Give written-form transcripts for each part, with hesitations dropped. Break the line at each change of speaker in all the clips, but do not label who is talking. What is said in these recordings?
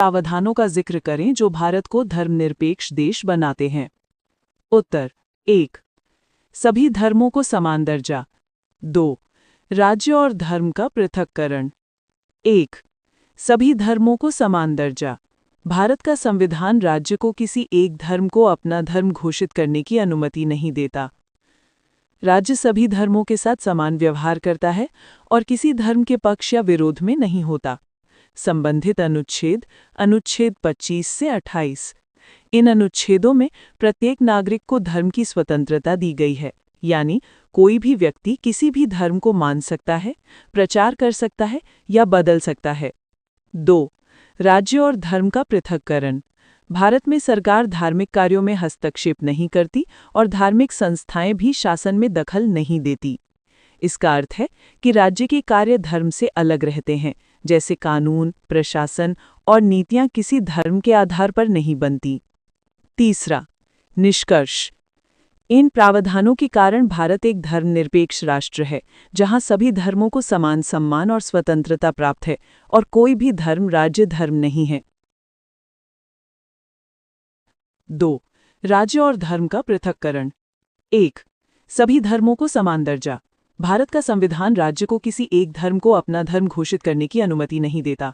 प्रावधानों का जिक्र करें जो भारत को धर्मनिरपेक्ष देश बनाते हैं। उत्तर 1। सभी धर्मों को समान दर्जा। 2। राज्य और धर्म का पृथक्करण। 1। सभी धर्मों को समान दर्जा। भारत का संविधान राज्य को किसी एक धर्म को अपना धर्म घोषित करने की अनुमति नहीं देता। राज्य सभी धर्मों के साथ समान व्यवहार करता है और किसी धर्म के पक्ष या विरोध में नहीं होता। संबंधित अनुच्छेद 25 से 28। इन अनुच्छेदों में प्रत्येक नागरिक को धर्म की स्वतंत्रता दी गई है, यानी कोई भी व्यक्ति किसी भी धर्म को मान सकता है, प्रचार कर सकता है या बदल सकता है। 2। राज्य और धर्म का पृथक्करण। भारत में सरकार धार्मिक कार्यों में हस्तक्षेप नहीं करती और धार्मिक संस्थाएं भी शासन में दखल नहीं देती। इसका अर्थ है कि राज्य के कार्य धर्म से अलग रहते हैं, जैसे कानून, प्रशासन और नीतियां किसी धर्म के आधार पर नहीं बनती। तीसरा, निष्कर्ष। इन प्रावधानों के कारण भारत एक धर्मनिरपेक्ष राष्ट्र है, जहां सभी धर्मों को समान सम्मान और स्वतंत्रता प्राप्त है और कोई भी धर्म राज्य धर्म नहीं है। 2. राज्य और धर्म का पृथक्करण। 1. सभी धर्मों को समान दर्जा। भारत का संविधान राज्य को किसी एक धर्म को अपना धर्म घोषित करने की अनुमति नहीं देता।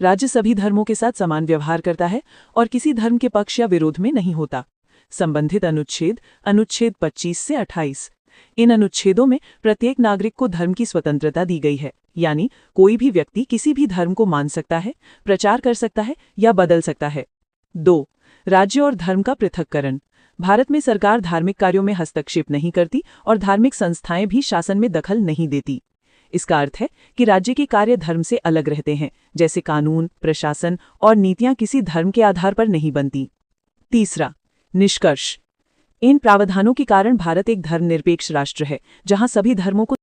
राज्य सभी धर्मों के साथ समान व्यवहार करता है और किसी धर्म के पक्ष या विरोध में नहीं होता। संबंधित अनुच्छेद 25 से 28। इन अनुच्छेदों में प्रत्येक नागरिक को धर्म की स्वतंत्रता दी गई है, यानी कोई भी व्यक्ति किसी भी धर्म को मान सकता है, प्रचार कर सकता है या बदल सकता है। 2. राज्य और धर्म का पृथक्करण। भारत में सरकार धार्मिक कार्यों में हस्तक्षेप नहीं करती और धार्मिक संस्थाएं भी शासन में दखल नहीं देती। इसका अर्थ है कि राज्य के कार्य धर्म से अलग रहते हैं, जैसे कानून, प्रशासन और नीतियां किसी धर्म के आधार पर नहीं बनती। तीसरा, निष्कर्ष। इन प्रावधानों के कारण भारत एक धर्मनिरपेक्ष राष्ट्र है, जहां सभी धर्मों को